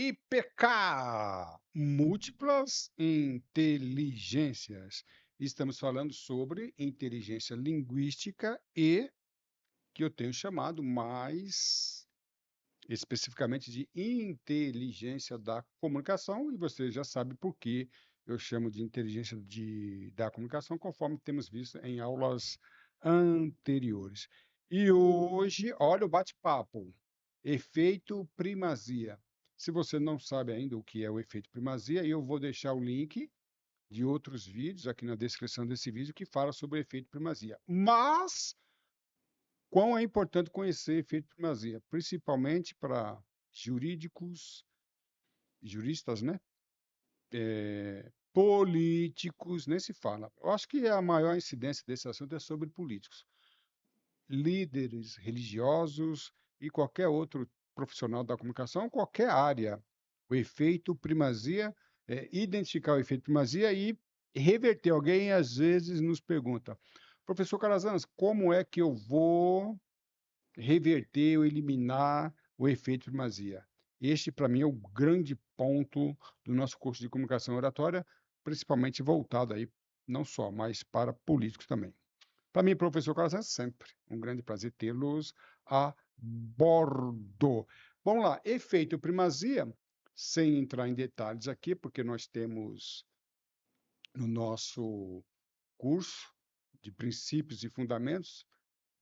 IPK, múltiplas inteligências. Estamos falando sobre inteligência linguística e que eu tenho chamado mais especificamente de inteligência da comunicação, e você já sabe por que eu chamo de inteligência da comunicação, conforme temos visto em aulas anteriores. E hoje, olha o bate-papo, efeito primazia. Se você não sabe ainda o que é o efeito primazia, eu vou deixar o link de outros vídeos aqui na descrição desse vídeo que fala sobre o efeito primazia. Mas quão é importante conhecer efeito primazia, principalmente para jurídicos, juristas, né? Políticos, nem se fala. Eu acho que a maior incidência desse assunto é sobre políticos, líderes religiosos e qualquer outro profissional da comunicação, qualquer área. O efeito primazia, identificar o efeito primazia e reverter. Alguém às vezes nos pergunta, professor Calazans, como é que eu vou reverter ou eliminar o efeito primazia? Este, para mim, é o grande ponto do nosso curso de comunicação oratória, principalmente voltado aí, não só, mas para políticos também. Para mim, professor Carlos, é sempre um grande prazer tê-los a bordo. Vamos lá, efeito primazia, sem entrar em detalhes aqui, porque nós temos no nosso curso de princípios e fundamentos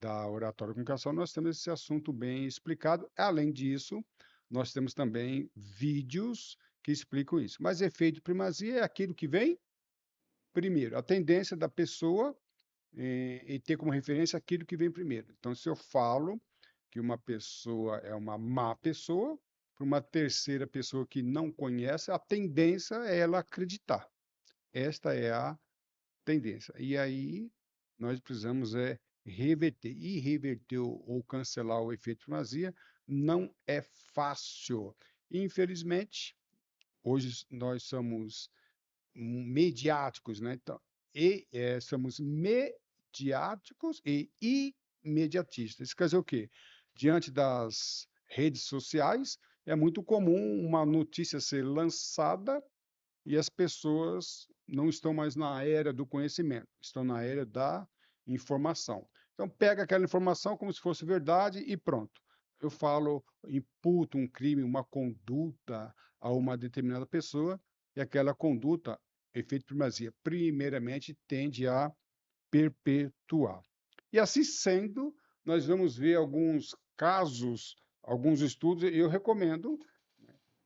da oratória e comunicação, nós temos esse assunto bem explicado. Além disso, nós temos também vídeos que explicam isso. Mas efeito primazia é aquilo que vem primeiro, a tendência da pessoa e ter como referência aquilo que vem primeiro. Então, se eu falo que uma pessoa é uma má pessoa, para uma terceira pessoa que não conhece, a tendência é ela acreditar. Esta é a tendência. E aí nós precisamos reverter. E reverter ou cancelar o efeito primazia não é fácil. Infelizmente, hoje nós somos mediáticos, né? Então, somos mediáticos e imediatistas. Isso quer dizer o quê? Diante das redes sociais, é muito comum uma notícia ser lançada e as pessoas não estão mais na era do conhecimento, estão na era da informação. Então, pega aquela informação como se fosse verdade e pronto. Eu falo, imputo um crime, uma conduta a uma determinada pessoa, e aquela conduta, efeito primazia, primeiramente tende a perpetuar. E assim sendo, nós vamos ver alguns casos, alguns estudos, e eu recomendo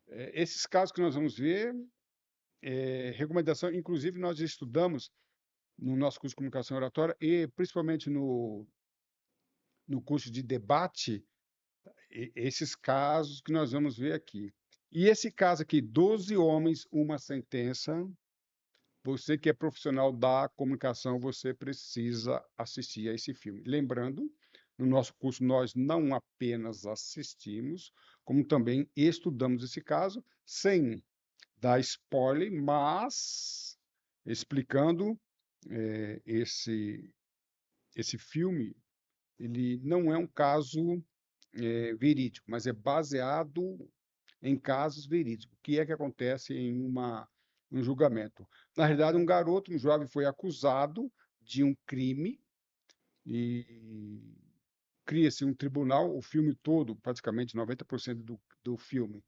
esses casos que nós vamos ver, recomendação, inclusive nós estudamos no nosso curso de comunicação oratória e principalmente no curso de debate, esses casos que nós vamos ver aqui. E esse caso aqui, 12 homens, uma sentença, você que é profissional da comunicação, você precisa assistir a esse filme. Lembrando, no nosso curso nós não apenas assistimos, como também estudamos esse caso, sem dar spoiler, mas explicando esse filme, ele não é um caso verídico, mas é baseado em casos verídicos. O que é que acontece em um julgamento? Na realidade, um garoto, um jovem, foi acusado de um crime e cria-se um tribunal. O filme todo, praticamente 90% do filme,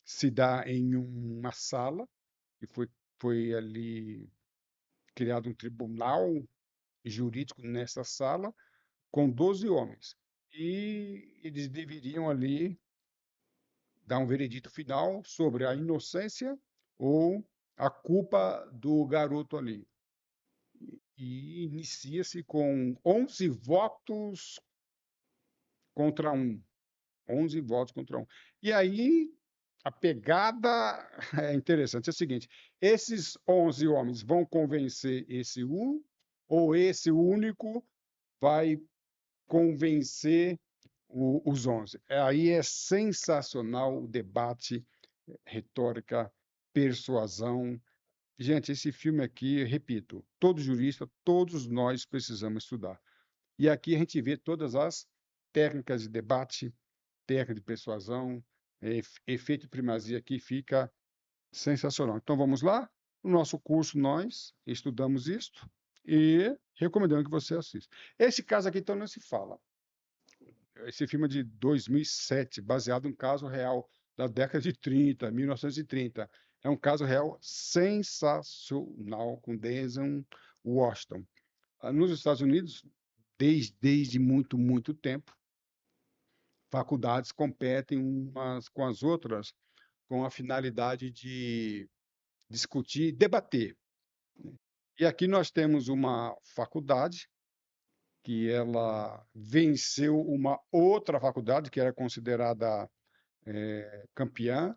se dá em uma sala e foi ali criado um tribunal jurídico nessa sala com 12 homens. E eles deveriam ali dar um veredito final sobre a inocência ou a culpa do garoto ali. E inicia-se com 11 votos contra um. 11 votos contra um. E aí a pegada é interessante. É o seguinte: esses 11 homens vão convencer esse um, ou esse único vai convencer os 11. Aí é sensacional o debate, retórica, persuasão. Gente, esse filme aqui, repito, todo jurista, todos nós precisamos estudar. E aqui a gente vê todas as técnicas de debate, técnica de persuasão, efeito de primazia aqui fica sensacional. Então vamos lá? No nosso curso nós estudamos isto e recomendamos que você assista. Esse caso aqui então não se fala. Esse filme é de 2007, baseado em um caso real da década de 30, 1930. É um caso real sensacional com Denzel Washington. Nos Estados Unidos, desde muito tempo, faculdades competem umas com as outras com a finalidade de discutir, debater. E aqui nós temos uma faculdade que ela venceu uma outra faculdade que era considerada campeã,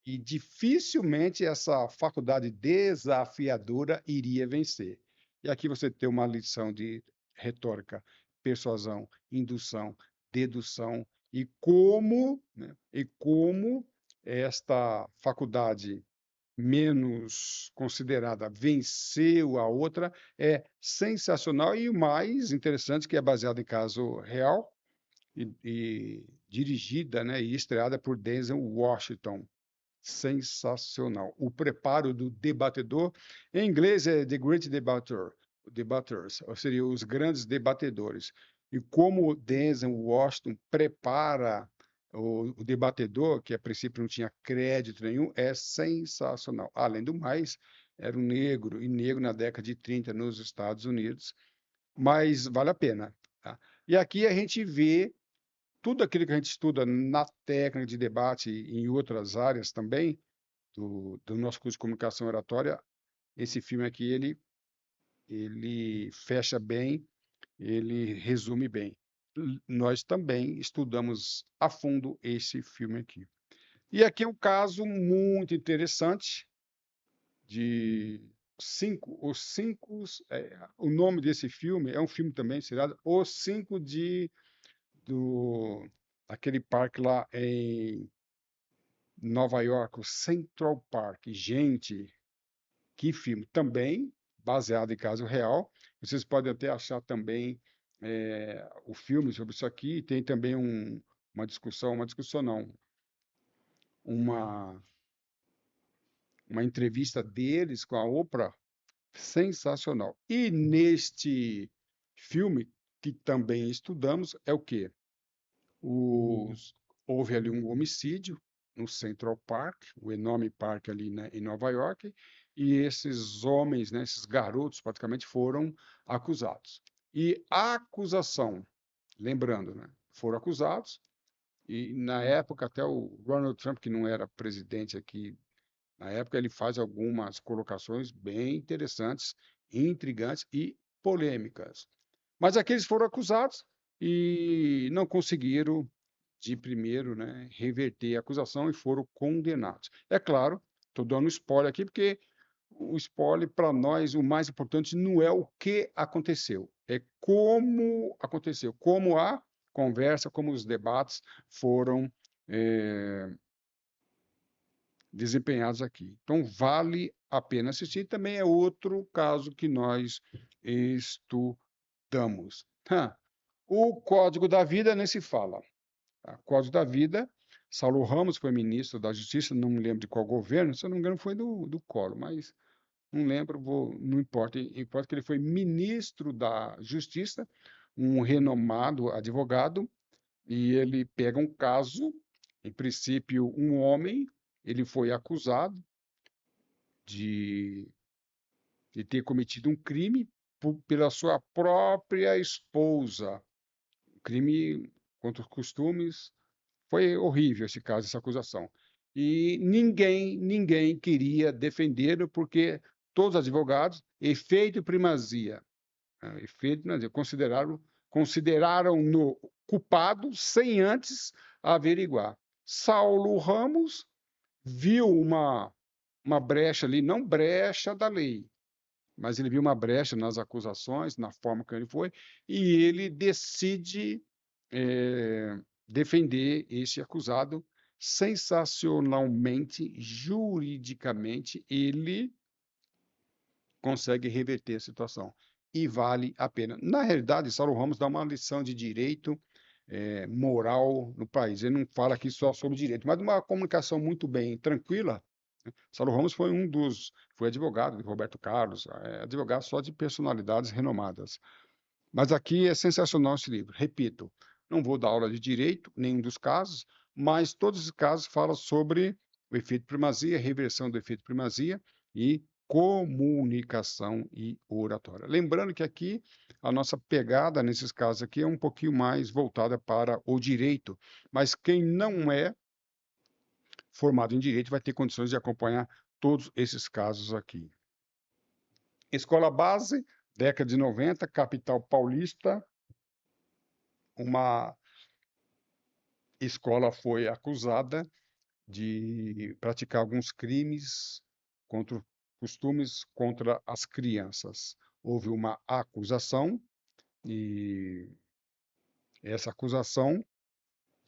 e dificilmente essa faculdade desafiadora iria vencer. E aqui você tem uma lição de retórica, persuasão, indução, dedução e como esta faculdade menos considerada venceu a outra é sensacional e o mais interessante que é baseado em caso real e dirigida, né, e estreada por Denzel Washington. Sensacional. O preparo do debatedor, em inglês é The Great Debater, Debaters, ou seria os grandes debatedores. E como Denzel Washington prepara o debatedor, que a princípio não tinha crédito nenhum, é sensacional. Além do mais, era um negro, e negro na década de 30 nos Estados Unidos, mas vale a pena. Tá? E aqui a gente vê tudo aquilo que a gente estuda na técnica de debate e em outras áreas também, do nosso curso de comunicação oratória, esse filme aqui, ele fecha bem, ele resume bem. Nós também estudamos a fundo esse filme aqui. E aqui é um caso muito interessante de o nome desse filme é um filme também, seriado, Os Cinco de do aquele parque lá em Nova York, o Central Park. Gente, que filme! Também baseado em caso real. Vocês podem até achar também o filme sobre isso aqui. Tem também uma discussão não, uma, uma entrevista deles com a Oprah, sensacional. E neste filme, que também estudamos, é o quê? Houve ali um homicídio no Central Park, o enorme parque ali, né, em Nova York, e esses homens, né, esses garotos, praticamente foram acusados. E a acusação, lembrando, né, foram acusados, e na época até o Donald Trump, que não era presidente aqui, na época ele faz algumas colocações bem interessantes, intrigantes e polêmicas. Mas aqueles foram acusados e não conseguiram de primeiro, né, reverter a acusação e foram condenados. É claro, estou dando spoiler aqui, porque o spoiler, para nós, o mais importante não é o que aconteceu, é como aconteceu, como a conversa, como os debates foram desempenhados aqui. Então, vale a pena assistir. Também é outro caso que nós estudamos. O Código da Vida nem se fala. Tá? Código da Vida, Saulo Ramos foi ministro da Justiça, não me lembro de qual governo, se eu não me engano foi do Collor, mas não lembro, não importa. Importa que ele foi ministro da Justiça, um renomado advogado, e ele pega um caso, em princípio, um homem, ele foi acusado de, de ter cometido um crime pela sua própria esposa, um crime contra os costumes. Foi horrível esse caso, essa acusação. E ninguém queria defendê-lo, porque todos os advogados, efeito primazia, efeito primazia, consideraram-no culpado sem antes averiguar. Saulo Ramos viu uma brecha ali, não brecha da lei, mas ele viu uma brecha nas acusações, na forma que ele foi, e ele decide defender esse acusado sensacionalmente, juridicamente, ele consegue reverter a situação. E vale a pena. Na realidade, Saulo Ramos dá uma lição de direito moral no país. Ele não fala aqui só sobre direito, mas uma comunicação muito bem tranquila. Saulo Ramos foi advogado de Roberto Carlos, advogado só de personalidades renomadas. Mas aqui é sensacional esse livro. Repito, não vou dar aula de direito, nenhum dos casos, mas todos os casos falam sobre o efeito primazia, reversão do efeito primazia e comunicação e oratória. Lembrando que aqui a nossa pegada nesses casos aqui é um pouquinho mais voltada para o direito, mas quem não é formado em direito vai ter condições de acompanhar todos esses casos aqui. Escola base, década de 90, capital paulista, uma escola foi acusada de praticar alguns crimes contra costumes contra as crianças. Houve uma acusação e essa acusação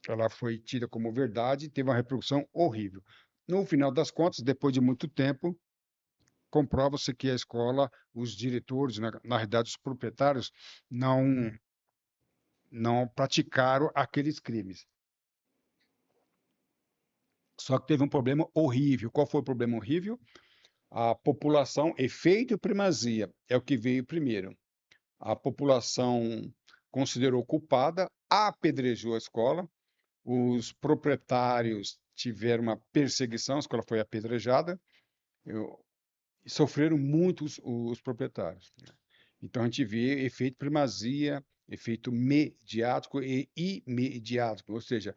ela foi tida como verdade e teve uma repercussão horrível. No final das contas, depois de muito tempo, comprova-se que a escola, os diretores, na realidade os proprietários, não praticaram aqueles crimes. Só que teve um problema horrível. Qual foi o problema horrível? A população, efeito primazia, é o que veio primeiro. A população considerou culpada, apedrejou a escola, os proprietários tiveram uma perseguição, a escola foi apedrejada, e sofreram muito os proprietários. Então a gente vê efeito primazia, efeito mediático e imediático, ou seja,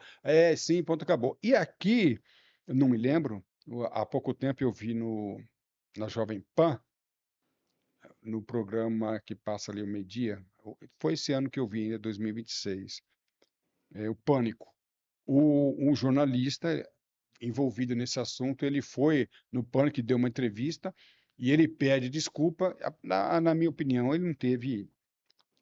sim, ponto, acabou. E aqui, eu não me lembro, há pouco tempo eu vi na Jovem Pan, no programa que passa ali o meio-dia, foi esse ano que eu vi, 2026, o Pânico. Um jornalista envolvido nesse assunto, ele foi no Pânico e deu uma entrevista e ele pede desculpa. Na minha opinião, ele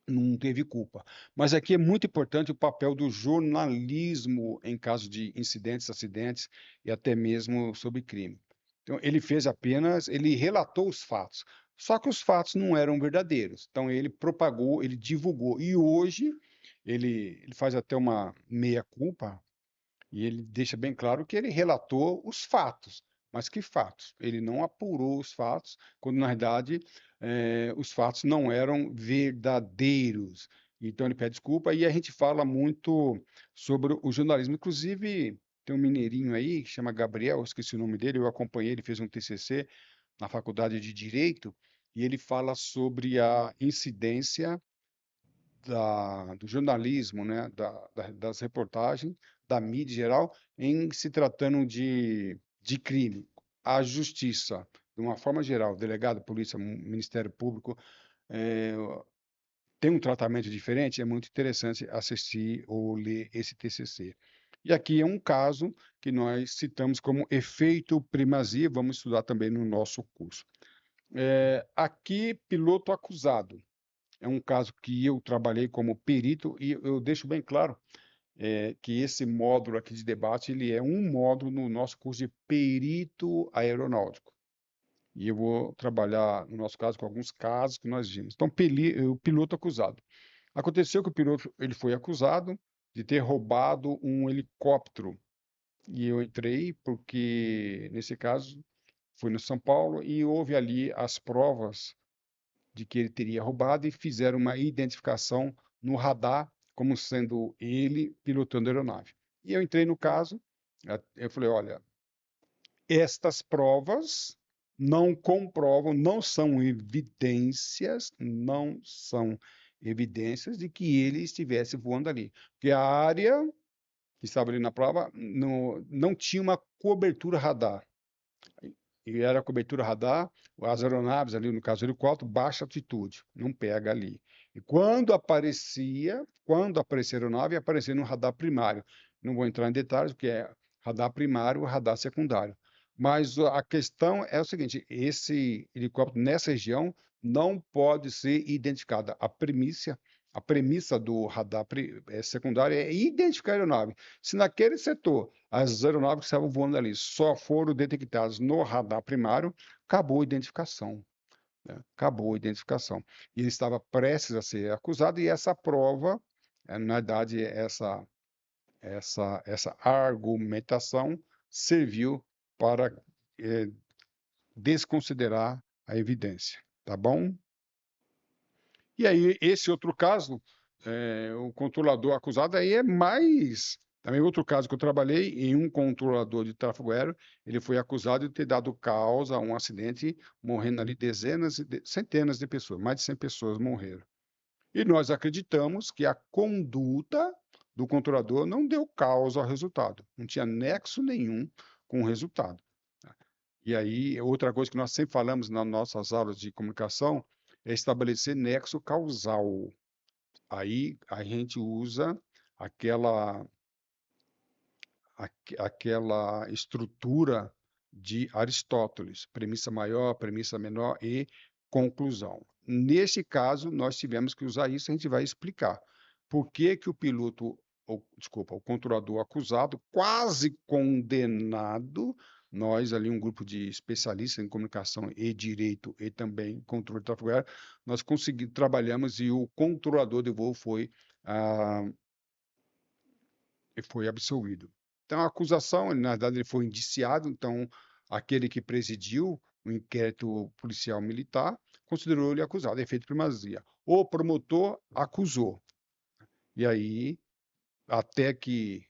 não teve culpa. Mas aqui é muito importante o papel do jornalismo em caso de incidentes, acidentes e até mesmo sobre crime. Então, ele relatou os fatos, só que os fatos não eram verdadeiros. Então, ele propagou, ele divulgou. E hoje, ele faz até uma meia-culpa, e ele deixa bem claro que ele relatou os fatos. Mas que fatos? Ele não apurou os fatos, quando na verdade os fatos não eram verdadeiros. Então ele pede desculpa e a gente fala muito sobre o jornalismo. Inclusive, tem um mineirinho aí que chama Gabriel, eu esqueci o nome dele, eu acompanhei, ele fez um TCC na Faculdade de Direito e ele fala sobre a incidência do jornalismo, né, das reportagens, da mídia em geral, em se tratando de crime. A justiça, de uma forma geral, delegado, polícia, Ministério Público, eh, tem um tratamento diferente, é muito interessante assistir ou ler esse TCC. E aqui é um caso que nós citamos como efeito primazia, vamos estudar também no nosso curso. Aqui, piloto acusado. É um caso que eu trabalhei como perito e eu deixo bem claro que esse módulo aqui de debate ele é um módulo no nosso curso de perito aeronáutico. E eu vou trabalhar, no nosso caso, com alguns casos que nós vimos. Então, o piloto acusado. Aconteceu que o piloto ele foi acusado de ter roubado um helicóptero. E eu entrei porque, nesse caso, fui no São Paulo e houve ali as provas de que ele teria roubado e fizeram uma identificação no radar como sendo ele pilotando a aeronave. E eu entrei no caso, eu falei, olha, estas provas não comprovam, não são evidências de que ele estivesse voando ali. Porque a área que estava ali na prova não tinha uma cobertura radar. E era a cobertura radar, as aeronaves ali, no caso do helicóptero, baixa altitude, não pega ali. E quando aparecia a aeronave, aparecia no radar primário. Não vou entrar em detalhes, porque é radar primário ou radar secundário. Mas a questão é o seguinte, esse helicóptero nessa região não pode ser identificado. A premissa do radar secundário é identificar a aeronave. Se naquele setor as aeronaves que estavam voando ali só foram detectadas no radar primário, acabou a identificação. Né? Acabou a identificação. E ele estava prestes a ser acusado, e essa prova na verdade, essa argumentação serviu para desconsiderar a evidência, tá bom? E aí, esse outro caso, o controlador acusado, aí é mais. Também outro caso que eu trabalhei em um controlador de tráfego aéreo, ele foi acusado de ter dado causa a um acidente, morrendo ali dezenas e centenas de pessoas, mais de 100 pessoas morreram. E nós acreditamos que a conduta do controlador não deu causa ao resultado, não tinha nexo nenhum com o resultado. E aí, outra coisa que nós sempre falamos nas nossas aulas de comunicação é estabelecer nexo causal. Aí a gente usa aquela, aquela estrutura de Aristóteles, premissa maior, premissa menor e conclusão. Nesse caso, nós tivemos que usar isso, a gente vai explicar por que que o piloto, ou, desculpa, o controlador acusado, quase condenado, nós ali, um grupo de especialistas em comunicação e direito e também controle de tráfego aéreo, nós conseguimos, trabalhamos e o controlador de voo foi absolvido. Então, a acusação, na verdade, ele foi indiciado, então, aquele que presidiu o inquérito policial militar considerou ele acusado, efeito de primazia. O promotor acusou. E aí, até que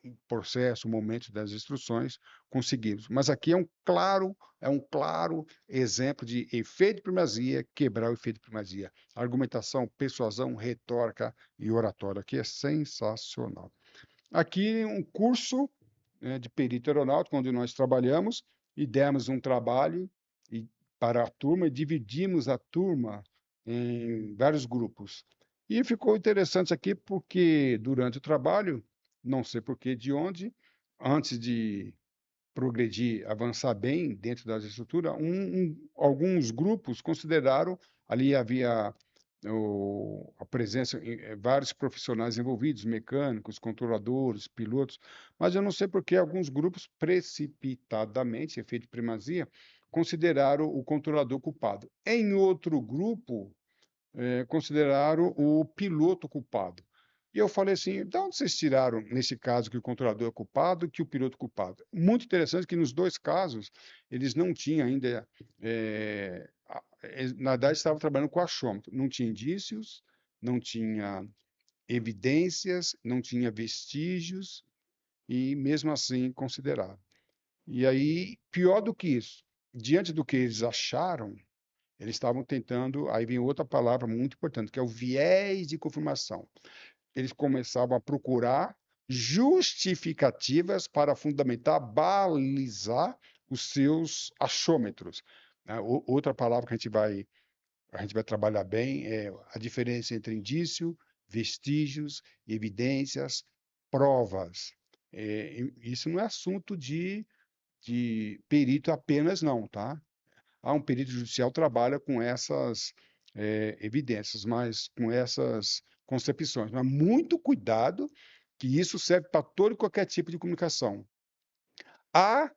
o processo, o momento das instruções, conseguimos. Mas aqui é um claro exemplo de efeito de primazia, quebrar o efeito de primazia. Argumentação, persuasão, retórica e oratória, que é sensacional. Aqui um curso, né, de perito aeronáutico, onde nós trabalhamos e demos um trabalho para a turma e dividimos a turma em vários grupos. E ficou interessante aqui porque durante o trabalho, não sei por que, de onde, antes de progredir, avançar bem dentro das estruturas, alguns grupos consideraram, ali havia a presença de vários profissionais envolvidos, mecânicos, controladores, pilotos, mas eu não sei por que alguns grupos, precipitadamente, efeito de primazia, consideraram o controlador culpado. Em outro grupo, consideraram o piloto culpado. E eu falei assim, de onde vocês tiraram, nesse caso, que o controlador é culpado, que o piloto é culpado? Muito interessante que nos dois casos, eles não tinham ainda, na verdade, estavam trabalhando com achômetro, não tinha indícios, não tinha evidências, não tinha vestígios, e mesmo assim consideraram. E aí, pior do que isso, diante do que eles acharam, eles estavam tentando, aí vem outra palavra muito importante, que é o viés de confirmação. Eles começavam a procurar justificativas para fundamentar, balizar os seus achômetros. Outra palavra que a gente vai trabalhar bem é a diferença entre indício, vestígios, evidências, provas. Isso não é assunto de perito apenas, não, tá? Um perito judicial trabalha com essas evidências, mas com essas concepções. Mas muito cuidado, que isso serve para todo e qualquer tipo de comunicação. A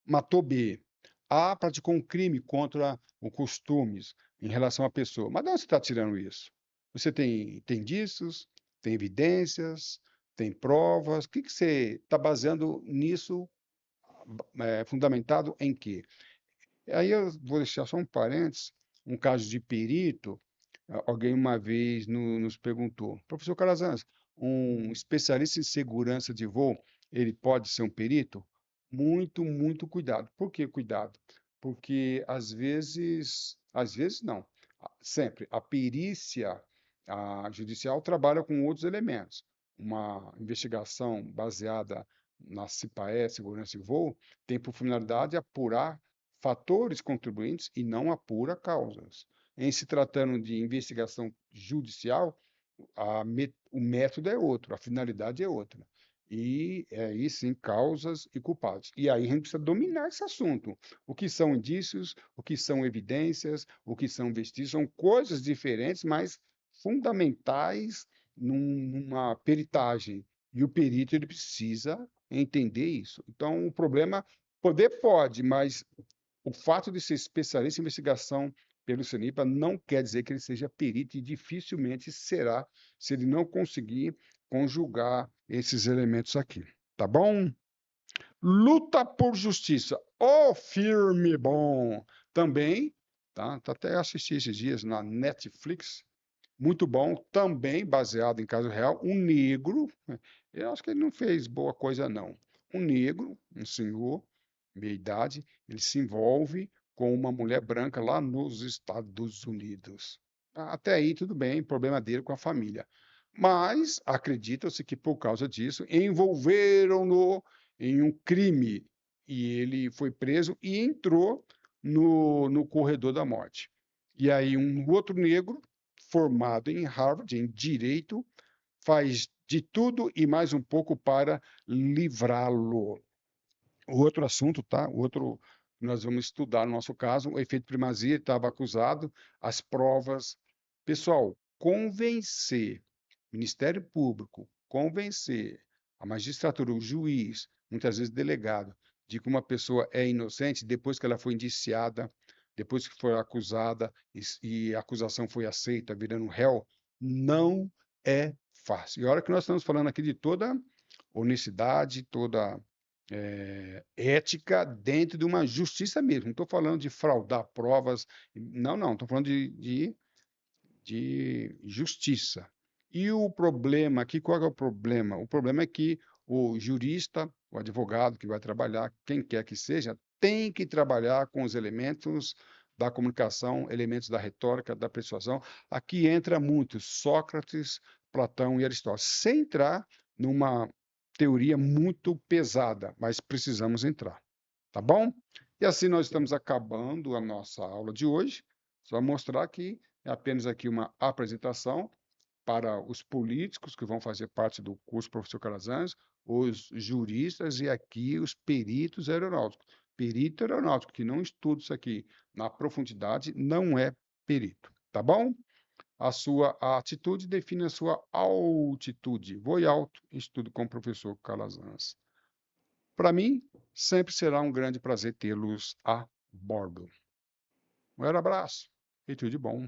matou B. A praticou um crime contra os costumes em relação à pessoa. Mas de onde você está tirando isso? Você tem indícios, tem evidências, tem provas. O que você está baseando nisso, fundamentado em quê? Aí eu vou deixar só um parênteses, um caso de perito, alguém uma vez nos perguntou, professor Calazans, um especialista em segurança de voo, ele pode ser um perito? Muito, muito cuidado. Por que cuidado? Porque às vezes não, sempre, a perícia judicial trabalha com outros elementos. Uma investigação baseada na CIPAE, segurança de voo, tem por finalidade apurar fatores contribuintes e não apura causas. Em se tratando de investigação judicial, o método é outro, a finalidade é outra. E aí sim, causas e culpados. E aí a gente precisa dominar esse assunto. O que são indícios, o que são evidências, o que são vestígios, são coisas diferentes, mas fundamentais numa peritagem. E o perito ele precisa entender isso. Então, o problema, poder pode, mas o fato de ser especialista em investigação pelo CENIPA não quer dizer que ele seja perito e dificilmente será se ele não conseguir conjugar esses elementos aqui, tá bom? Luta por justiça, o filme bom, também, tá? Até assisti esses dias na Netflix, muito bom, também baseado em caso real, um negro, eu acho que ele não fez boa coisa não, um negro, um senhor, meia idade, ele se envolve com uma mulher branca lá nos Estados Unidos. Até aí tudo bem, problema dele com a família. Mas acredita-se que por causa disso envolveram-no em um crime e ele foi preso e entrou no corredor da morte. E aí um outro negro formado em Harvard, em direito, faz de tudo e mais um pouco para livrá-lo. O outro assunto, tá? O outro nós vamos estudar no nosso caso, o efeito primazia, ele estava acusado, as provas. Pessoal, convencer Ministério Público, convencer a magistratura, o juiz, muitas vezes delegado, de que uma pessoa é inocente depois que ela foi indiciada, depois que foi acusada e a acusação foi aceita, virando réu, não é fácil. E a hora que nós estamos falando aqui de toda honestidade, toda ética dentro de uma justiça mesmo. Não estou falando de fraudar provas, não, estou falando de justiça. E o problema aqui, qual é o problema? O problema é que o jurista, o advogado que vai trabalhar, quem quer que seja, tem que trabalhar com os elementos da comunicação, elementos da retórica, da persuasão. Aqui entra muito Sócrates, Platão e Aristóteles, sem entrar numa teoria muito pesada, mas precisamos entrar, tá bom? E assim nós estamos acabando a nossa aula de hoje. Só mostrar que é apenas aqui uma apresentação para os políticos que vão fazer parte do curso Professor Calazans, os juristas e aqui os peritos aeronáuticos. Perito aeronáutico que não estuda isso aqui na profundidade não é perito, tá bom? A sua atitude define a sua altitude. Voe alto, estudo com o professor Calazans. Para mim, sempre será um grande prazer tê-los a bordo. Um grande abraço e tudo de bom.